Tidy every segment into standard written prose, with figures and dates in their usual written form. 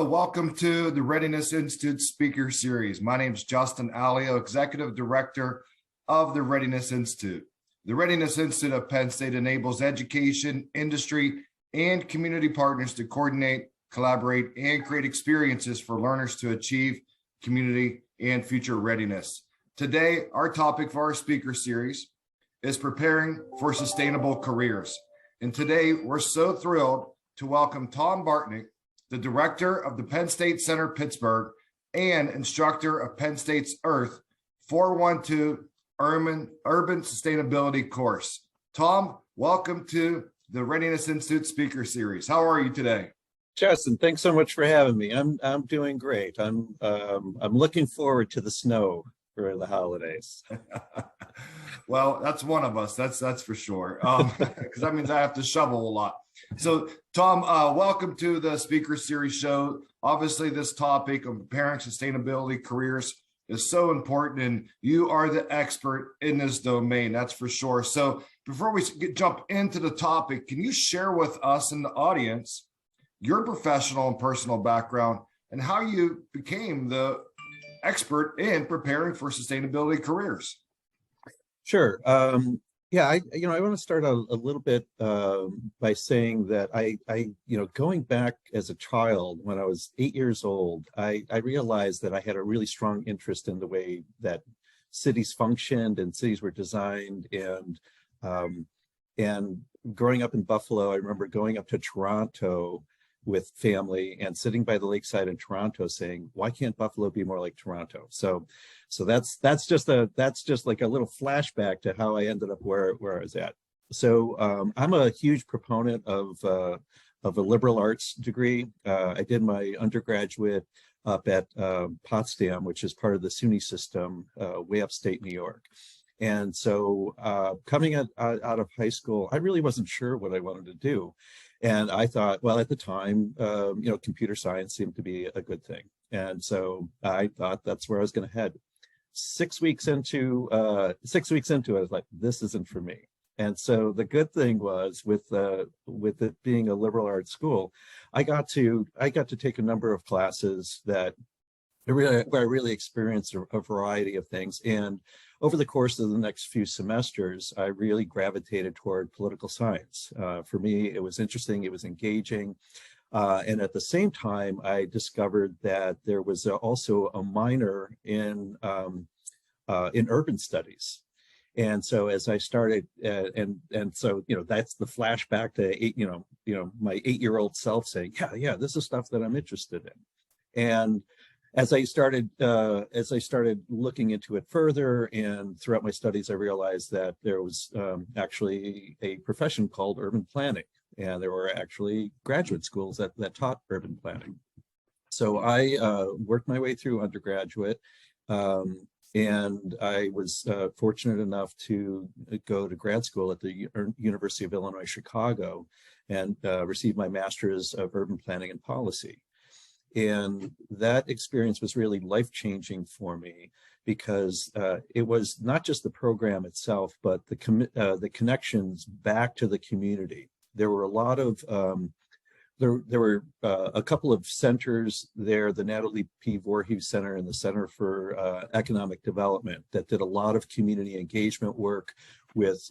Welcome to the Readiness Institute Speaker Series. My name is Justin Alio, Executive Director of the Readiness Institute. The Readiness Institute of Penn State enables education, industry, and community partners to coordinate, collaborate, and create experiences for learners to achieve community and future readiness. Today, our topic for our speaker series is preparing for sustainable careers. And today, we're so thrilled to welcome Tom Bartnik, the director of the Penn State Center Pittsburgh and instructor of Penn State's Earth 412 Urban Sustainability course. Tom, welcome to the Readiness Institute Speaker Series. How are you today? Justin, thanks so much for having me. I'm doing great. I'm looking forward to the snow for the holidays. Well, that's one of us. That's for sure. Because that means I have to shovel a lot. So, Tom, welcome to the Speaker Series show. Obviously, this topic of preparing sustainability careers is so important, and you are the expert in this domain, that's for sure. So, before we jump into the topic, can you share with us and the audience your professional and personal background and how you became the expert in preparing for sustainability careers? Sure. Yeah, I want to start out a little bit by saying that I going back as a child when I was 8 years old, I realized that I had a really strong interest in the way that cities functioned and cities were designed. And growing up in Buffalo, I remember going up to Toronto with family and sitting by the lakeside in Toronto saying, why can't Buffalo be more like Toronto? So that's just like a little flashback to how I ended up where I was at. So I'm a huge proponent of a liberal arts degree. I did my undergraduate up at Potsdam, which is part of the SUNY system, way upstate New York. And so coming out of high school, I really wasn't sure what I wanted to do. And I thought, well, at the time, computer science seemed to be a good thing. And so I thought that's where I was going to head. 6 weeks into it, I was like, this isn't for me. And so the good thing was with it being a liberal arts school, I got to take a number of classes where I really experienced a variety of things. And over the course of the next few semesters, I really gravitated toward political science. For me, it was interesting, it was engaging. And at the same time, I discovered that there was also a minor in urban studies. And so as I started, so that's the flashback to my 8-year-old self saying, yeah, this is stuff that I'm interested in. And as I started looking into it further, and throughout my studies, I realized that there was actually a profession called urban planning, and there were actually graduate schools that taught urban planning. So I worked my way through undergraduate, and I was fortunate enough to go to grad school at the University of Illinois, Chicago, and receive my master's of urban planning and policy. And that experience was really life-changing for me because it was not just the program itself, but the connections back to the community. There were a lot of, there were a couple of centers there, the Natalie P. Voorhees Center and the Center for Economic Development, that did a lot of community engagement work with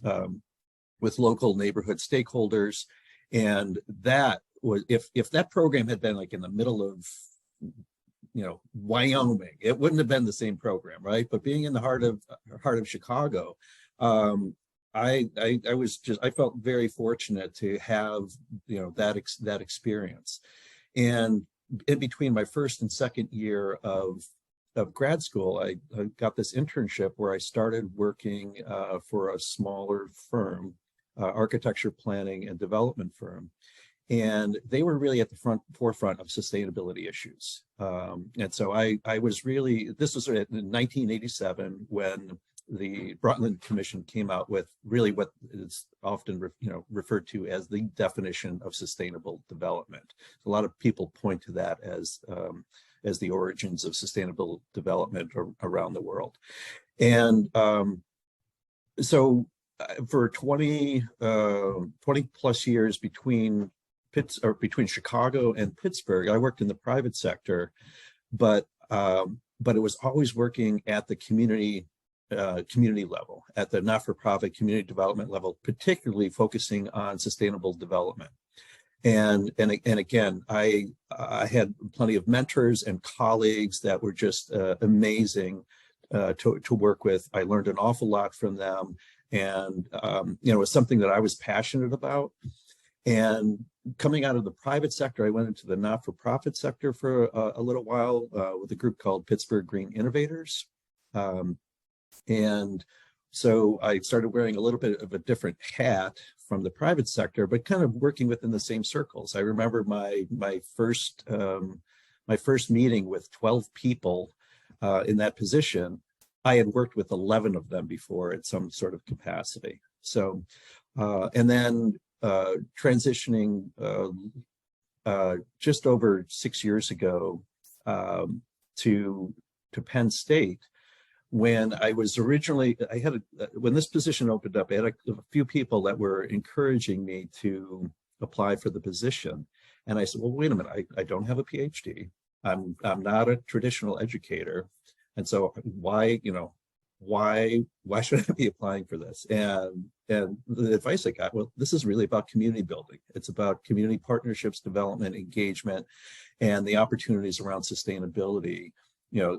local neighborhood stakeholders. And that was, if that program had been like in the middle of Wyoming, it wouldn't have been the same program, right? But being in the heart of Chicago, I felt very fortunate to have that experience. And in between my first and second year of grad school, I got this internship where I started working for a smaller firm, architecture planning and development firm. And they were really at the forefront of sustainability issues. And so I was really, this was in 1987 when the Brundtland Commission came out with really what is often referred to as the definition of sustainable development. A lot of people point to that as the origins of sustainable development around the world. And so for 20 plus years between between Chicago and Pittsburgh. I worked in the private sector, but it was always working at the community level, at the not-for-profit community development level, particularly focusing on sustainable development. And again, I had plenty of mentors and colleagues that were just amazing to work with. I learned an awful lot from them, and it was something that I was passionate about. And coming out of the private sector, I went into the not-for-profit sector for a little while with a group called Pittsburgh Green Innovators. And so I started wearing a little bit of a different hat from the private sector, but kind of working within the same circles. I remember my first meeting with 12 people in that position. I had worked with 11 of them before at some sort of capacity. So, and then transitioning just over 6 years ago to Penn State. When I was originally, when this position opened up, I had a few people that were encouraging me to apply for the position. And I said, well, wait a minute, I don't have a PhD. I'm not a traditional educator. And so why should I be applying for this? And the advice I got, well, this is really about community building. It's about community partnerships, development, engagement, and the opportunities around sustainability,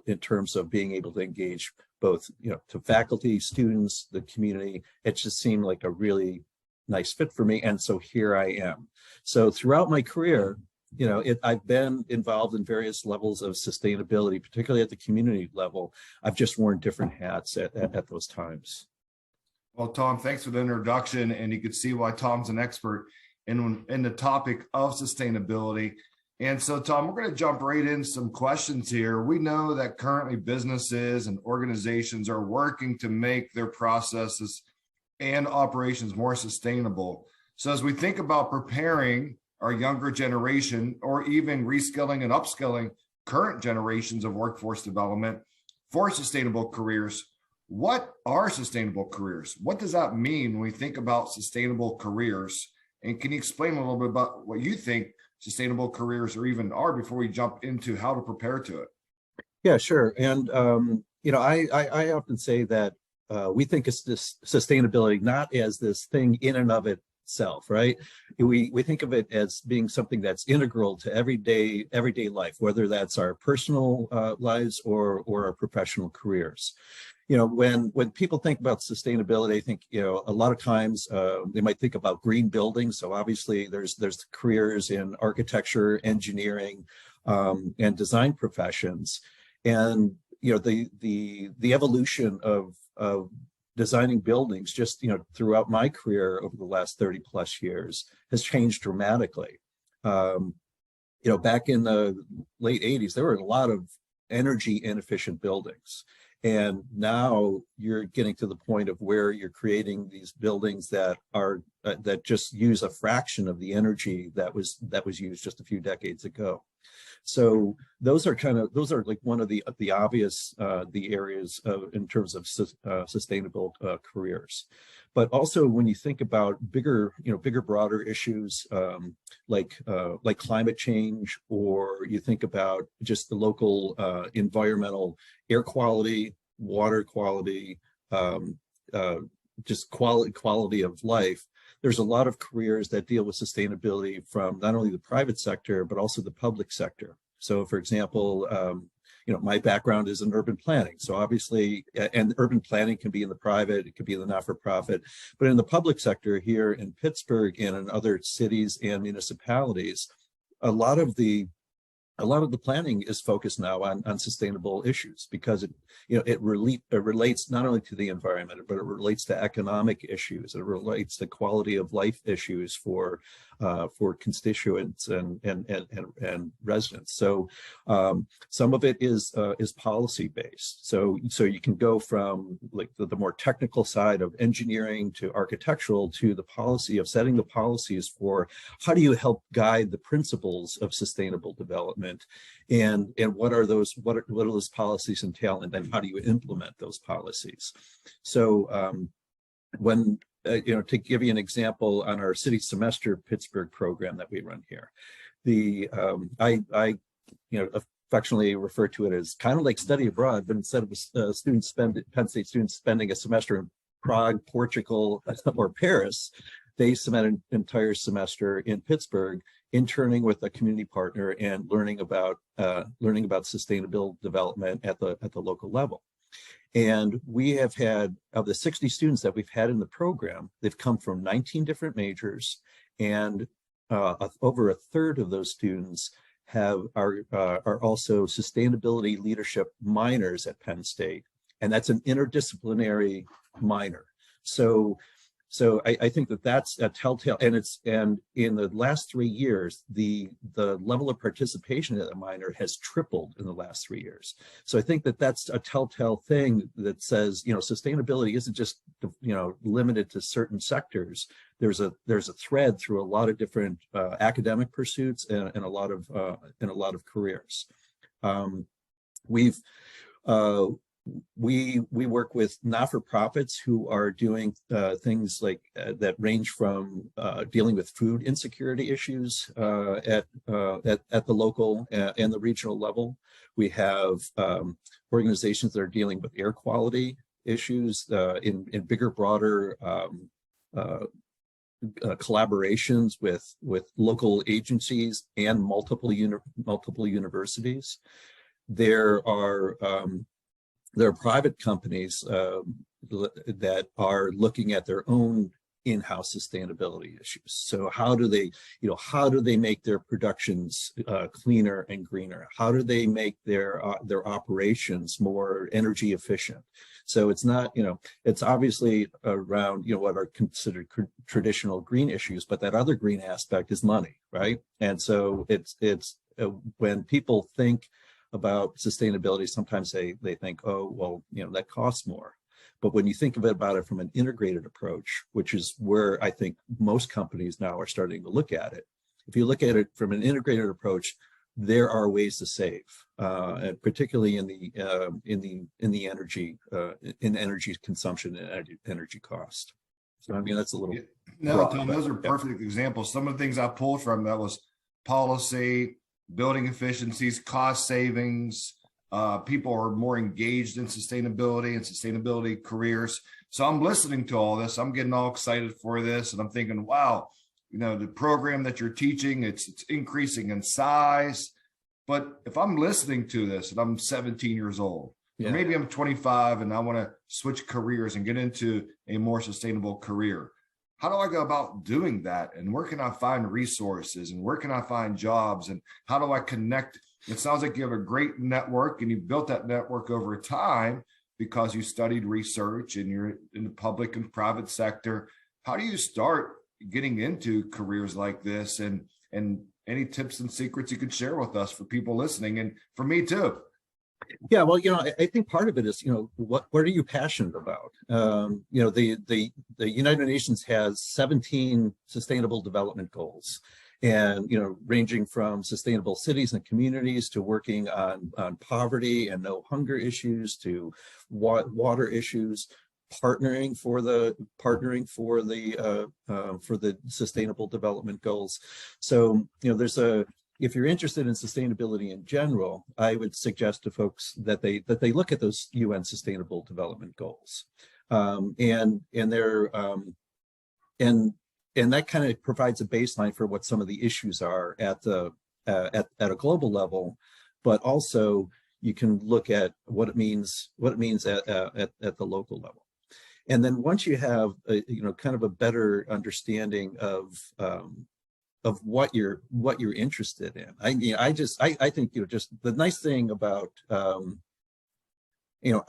in terms of being able to engage both, to faculty, students, the community. It just seemed like a really nice fit for me. And so here I am. So throughout my career, I've been involved in various levels of sustainability, particularly at the community level. I've just worn different hats at those times. Well, Tom, thanks for the introduction. And you could see why Tom's an expert in the topic of sustainability. And so, Tom, we're going to jump right in some questions here. We know that currently businesses and organizations are working to make their processes and operations more sustainable. So as we think about preparing our younger generation, or even reskilling and upskilling current generations of workforce development for sustainable careers, what are sustainable careers? What does that mean when we think about sustainable careers? And can you explain a little bit about what you think sustainable careers or even are before we jump into how to prepare to it? Yeah, sure. And, I often say that we think of this sustainability not as this thing in and of itself, right? We think of it as being something that's integral to everyday life, whether that's our personal lives or our professional careers. When people think about sustainability, I think, a lot of times they might think about green buildings. So obviously there's careers in architecture, engineering, and design professions. And, the evolution of designing buildings just, throughout my career over the last 30 plus years has changed dramatically. Back in the late 80s, there were a lot of energy inefficient buildings. And now you're getting to the point of where you're creating these buildings that are that just use a fraction of the energy that was used just a few decades ago. So those are like one of the obvious the areas in terms of sustainable careers. But also when you think about bigger, broader issues like climate change, or you think about just the local environmental air quality, water quality, just quality of life. There's a lot of careers that deal with sustainability from not only the private sector, but also the public sector. So for example, my background is in urban planning. So obviously, and urban planning can be in the private, it could be in the not-for-profit, but in the public sector here in Pittsburgh and in other cities and municipalities, a lot of the planning is focused now on sustainable issues, because it relates not only to the environment, but it relates to economic issues. It relates to quality of life issues for constituents and residents. So some of it is policy based. So you can go from like the more technical side of engineering to architectural to the policy of setting the policies for how do you help guide the principles of sustainable development, and what are those policies entail, and then how do you implement those policies? So when to give you an example on our City Semester Pittsburgh program that we run here, I affectionately refer to it as kind of like study abroad, but instead of Penn State students spending a semester in Prague, Portugal, or Paris, they spent an entire semester in Pittsburgh interning with a community partner and learning about sustainable development at the local level. And we have had, of the 60 students that we've had in the program, they've come from 19 different majors, and over a third of those students are also sustainability leadership minors at Penn State, and that's an interdisciplinary minor. So I think that's a telltale, and in the last 3 years, the level of participation at the minor has tripled in the last 3 years. So I think that's a telltale thing that says, sustainability isn't just, limited to certain sectors. There's a thread through a lot of different academic pursuits and a lot of careers. We work with not-for-profits who are doing things like that range from dealing with food insecurity issues at the local and the regional level. We have organizations that are dealing with air quality issues in bigger, broader collaborations with local agencies and multiple universities. There are private companies that are looking at their own in-house sustainability issues. So how do they make their productions cleaner and greener? How do they make their operations more energy efficient? So it's not, it's obviously around, what are considered traditional green issues, but that other green aspect is money, right? And so it's when people think about sustainability, sometimes they think, oh, well, that costs more. But when you think about it from an integrated approach, which is where I think most companies now are starting to look at it, if you look at it from an integrated approach, there are ways to save, particularly in the energy consumption and energy cost. So I mean, that's a little. No, Tom, those are perfect examples. Some of the things I pulled from that was policy, building efficiencies, cost savings. People are more engaged in sustainability and sustainability careers. So I'm listening to all this. I'm getting all excited for this. And I'm thinking, wow, the program that you're teaching, it's increasing in size. But if I'm listening to this and I'm 17 years old, or maybe I'm 25 and I want to switch careers and get into a more sustainable career, how do I go about doing that? And where can I find resources? And where can I find jobs? And how do I connect? It sounds like you have a great network, and you built that network over time because you studied research and you're in the public and private sector. How do you start getting into careers like this? And any tips and secrets you could share with us for people listening, and for me too? Yeah, well, I think part of it is, what are you passionate about? The United Nations has 17 sustainable development goals, and ranging from sustainable cities and communities to working on poverty and no hunger issues to water issues, partnering for the sustainable development goals. So if you're interested in sustainability in general, I would suggest to folks that they look at those UN Sustainable Development Goals, and that kind of provides a baseline for what some of the issues are at a global level, but also you can look at what it means at the local level. And then once you have kind of a better understanding of what you're interested in, I think just the nice thing about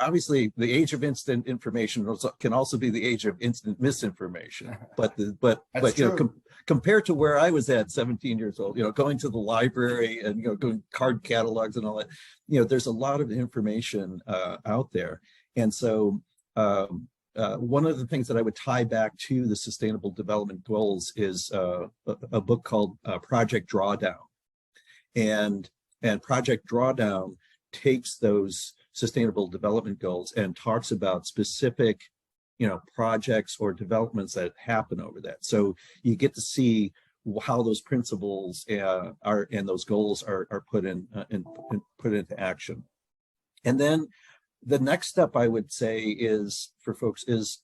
obviously the age of instant information can also be the age of instant misinformation. But compared to where I was at 17 years old, going to the library and going card catalogs and all that, there's a lot of information out there. And so one of the things that I would tie back to the Sustainable Development Goals is a book called Project Drawdown. And Project Drawdown takes those Sustainable Development Goals and talks about specific projects or developments that happen over that. So you get to see how those principles are and those goals are put put into action. And then the next step I would say is for folks is,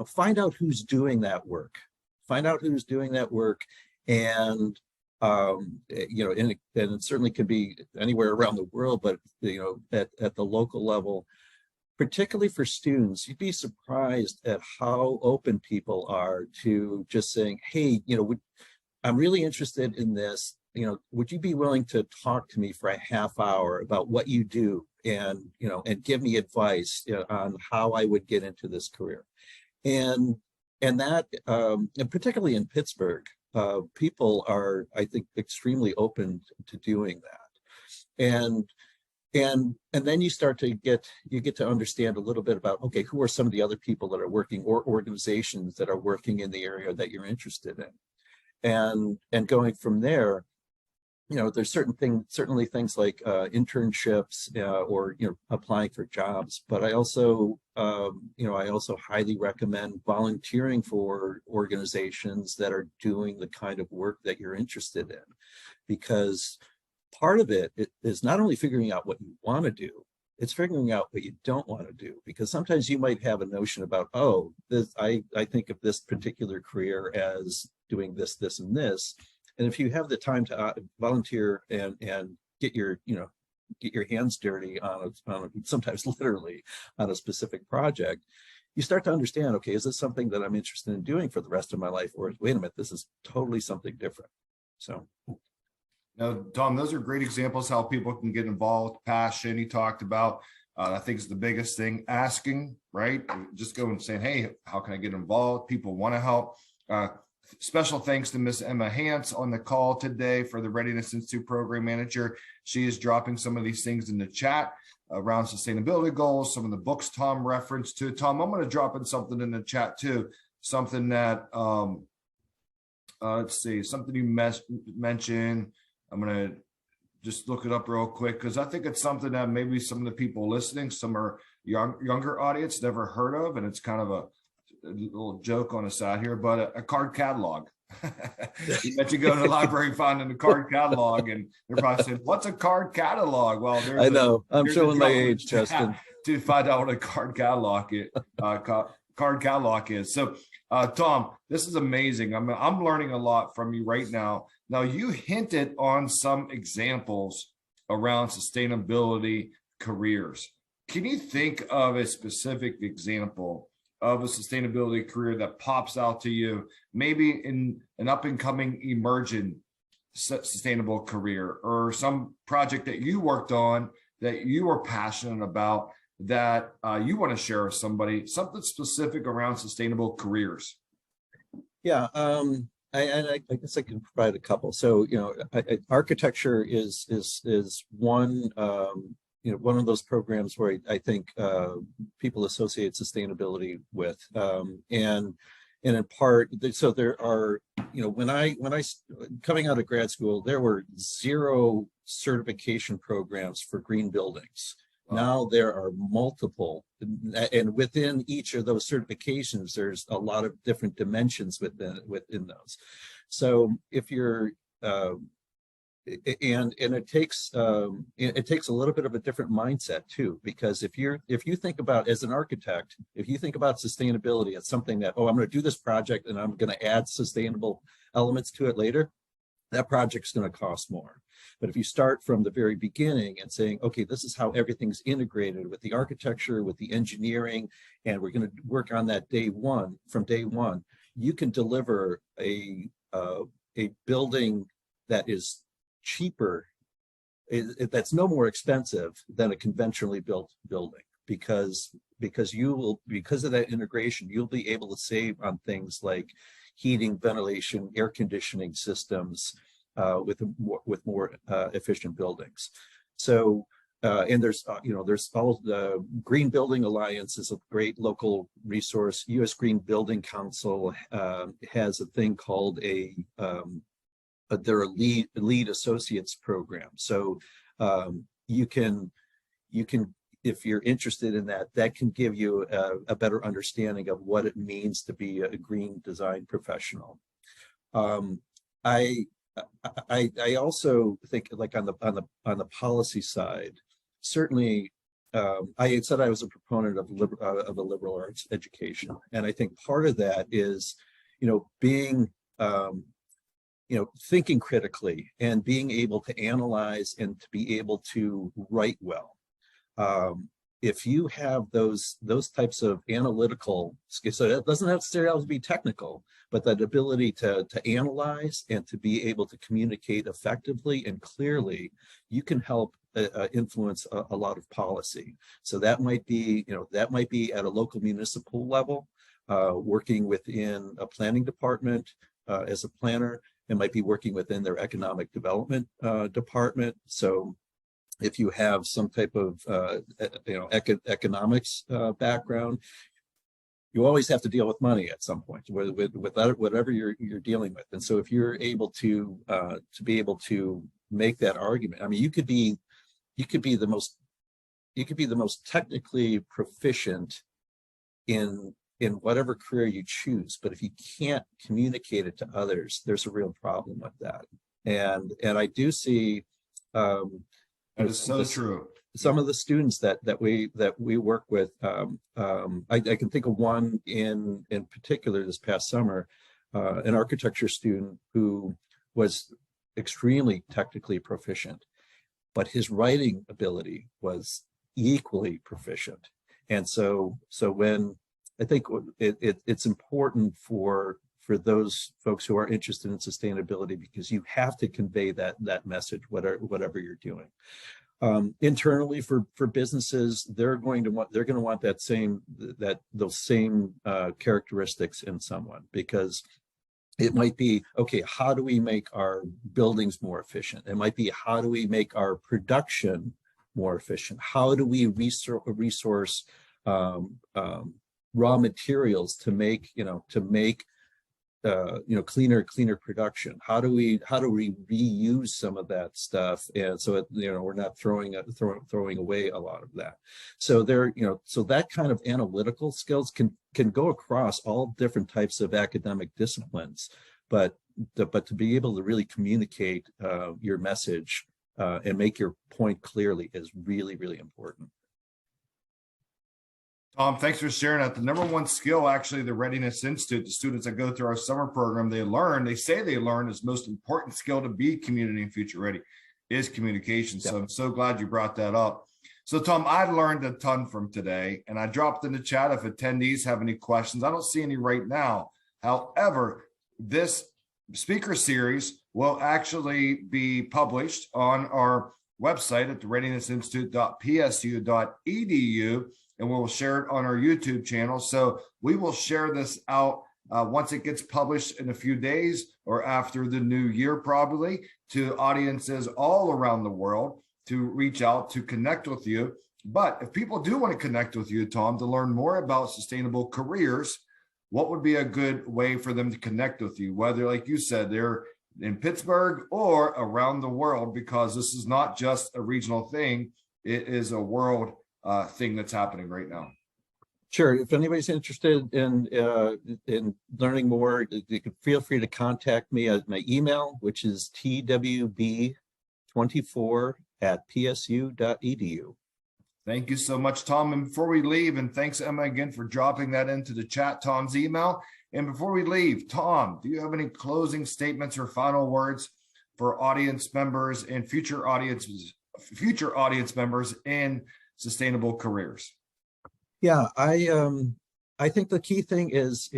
find out who's doing that work. Find out who's doing that work, and and it certainly could be anywhere around the world, but at the local level, particularly for students, you'd be surprised at how open people are to just saying, hey, I'm really interested in this. Would you be willing to talk to me for a half hour about what you do and give me advice on how I would get into this career? And that, and particularly in Pittsburgh, people are, I think, extremely open to doing that. And then you start to get to understand a little bit about, okay, who are some of the other people that are working, or organizations that are working in the area that you're interested in, and going from there. There's certainly things like internships or applying for jobs, but I also highly recommend volunteering for organizations that are doing the kind of work that you're interested in, because part of it is not only figuring out what you want to do, it's figuring out what you don't want to do, because sometimes you might have a notion about, I think of this particular career as doing this, this, and this. And if you have the time to volunteer and get your hands dirty on sometimes literally on a specific project, you start to understand, okay, is this something that I'm interested in doing for the rest of my life, or wait a minute, this is totally something different. So. Now, Tom, those are great examples how people can get involved. Passion, he talked about, I think is the biggest thing. Asking, right? Just go and saying, hey, how can I get involved? People want to help. Special thanks to Miss Emma Hance on the call today for the Readiness Institute Program Manager. She is dropping some of these things in the chat around sustainability goals, some of the books Tom referenced to. Tom, I'm going to drop in something in the chat too, something that, let's see, something you mentioned. I'm going to just look it up real quick, because I think it's something that maybe some of the people listening, some are younger audience never heard of, and it's kind of a little joke on the side here, but a card catalog. You bet you go to the library finding a card catalog, and they're probably saying, what's a card catalog? Well, I know, I'm showing my age, Justin. To find out what a card catalog is. So Tom, this is amazing. I'm learning a lot from you right now. Now, you hinted on some examples around sustainability careers. Can you think of a specific example of a sustainability career that pops out to you, maybe in an up and coming emerging sustainable career, or some project that you worked on that you were passionate about that you want to share with somebody, something specific around sustainable careers? Yeah, I guess I can provide a couple. So, architecture is one. One of those programs where I think people associate sustainability with, and in part, so there are, when I coming out of grad school, there were 0 certification programs for green buildings. Wow. Now there are multiple, and within each of those certifications, there's a lot of different dimensions within those. So if you're and it takes a little bit of a different mindset too, because if you think about, as an architect, if you think about sustainability as something that, I'm going to do this project and I'm going to add sustainable elements to it later, that project's going to cost more. But if you start from the very beginning and saying, okay, this is how everything's integrated with the architecture, with the engineering, and we're going to work on that from day one, you can deliver a building that is cheaper, that's no more expensive than a conventionally built building, because of that integration, you'll be able to save on things like heating, ventilation, air conditioning systems with more efficient buildings. So and there's all the Green Building Alliance is a great local resource. U.S. Green Building Council has a thing called they're a lead associates program. So you can if you're interested in that, that can give you a better understanding of what it means to be a green design professional. I also think, like on the policy side, certainly, I had said I was a proponent of a liberal arts education, and I think part of that is, being thinking critically and being able to analyze and to be able to write well. If you have those types of analytical skills, so that doesn't necessarily have to be technical, but that ability to analyze and to be able to communicate effectively and clearly, you can help influence a lot of policy. So that might be at a local municipal level, working within a planning department as a planner. It might be working within their economic development department. So if you have some type of economics background, you always have to deal with money at some point with whatever you're dealing with. And so if you're able to be able to make that argument, I mean, you could be the most technically proficient in whatever career you choose, but if you can't communicate it to others, there's a real problem with that. And I do see that is so true. Some of the students that we work with, I can think of one in particular this past summer, an architecture student who was extremely technically proficient, but his writing ability was equally proficient. And so when I think it's important for those folks who are interested in sustainability, because you have to convey that message, whatever you're doing. Internally for businesses, they're going to want those same characteristics in someone, because it might be, okay, how do we make our buildings more efficient? It might be, how do we make our production more efficient? How do we resource raw materials to make cleaner production? How do we reuse some of that stuff, and so we're not throwing away a lot of that. So so that kind of analytical skills can go across all different types of academic disciplines, but to be able to really communicate your message and make your point clearly is really, really important. Tom, thanks for sharing that. The number one skill, actually, the Readiness Institute, the students that go through our summer program, they say they learn is most important skill to be community and future ready is communication. So I'm so glad you brought that up. So Tom, I learned a ton from today, and I dropped in the chat if attendees have any questions. I don't see any right now. However, this speaker series will actually be published on our website at thereadinessinstitute.psu.edu. and we'll share it on our YouTube channel. So we will share this out once it gets published in a few days or after the new year, probably, to audiences all around the world to reach out, to connect with you. But if people do want to connect with you, Tom, to learn more about sustainable careers, what would be a good way for them to connect with you? Whether, like you said, they're in Pittsburgh or around the world, because this is not just a regional thing, it is a world thing that's happening right now. Sure. If anybody's interested in learning more, you can feel free to contact me at my email, which is twb24@psu.edu. Thank you so much, Tom. And before we leave, and thanks, Emma, again for dropping that into the chat, Tom's email. And before we leave, Tom, do you have any closing statements or final words for audience members and future audience members in sustainable careers? Yeah, I think the key thing is,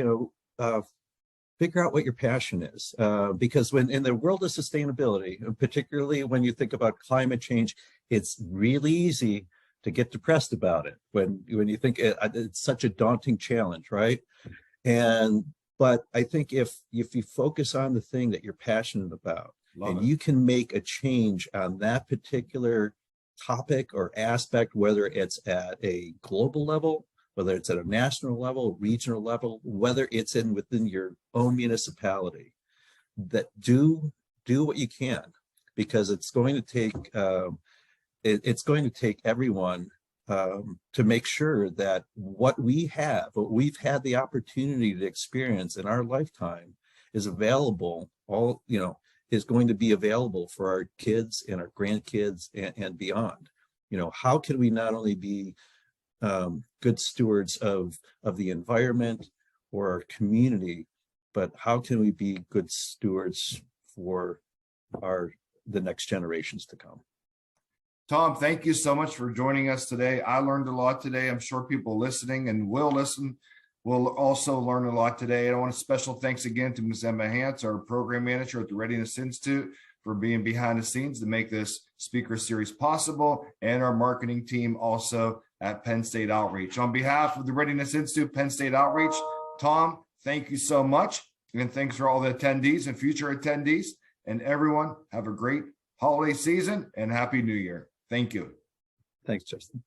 figure out what your passion is, because when in the world of sustainability, particularly when you think about climate change, it's really easy to get depressed about it when you think it's such a daunting challenge, right? But I think if you focus on the thing that you're passionate about, you can make a change on that particular topic or aspect, whether it's at a global level, whether it's at a national level, regional level, whether it's within your own municipality, that do what you can, because it's going to take everyone to make sure that what we've had the opportunity to experience in our lifetime is available, is going to be available for our kids and our grandkids and beyond. How can we not only be good stewards of the environment or our community, but how can we be good stewards for the next generations to come? Tom, thank you so much for joining us today. I learned a lot today. I'm sure people listening and will listen will also learn a lot today. And I want a special thanks again to Ms. Emma Hance, our program manager at the Readiness Institute, for being behind the scenes to make this speaker series possible, and our marketing team also at Penn State Outreach. On behalf of the Readiness Institute, Penn State Outreach, Tom, thank you so much. And thanks for all the attendees and future attendees. And everyone, have a great holiday season and Happy New Year. Thank you. Thanks, Justin.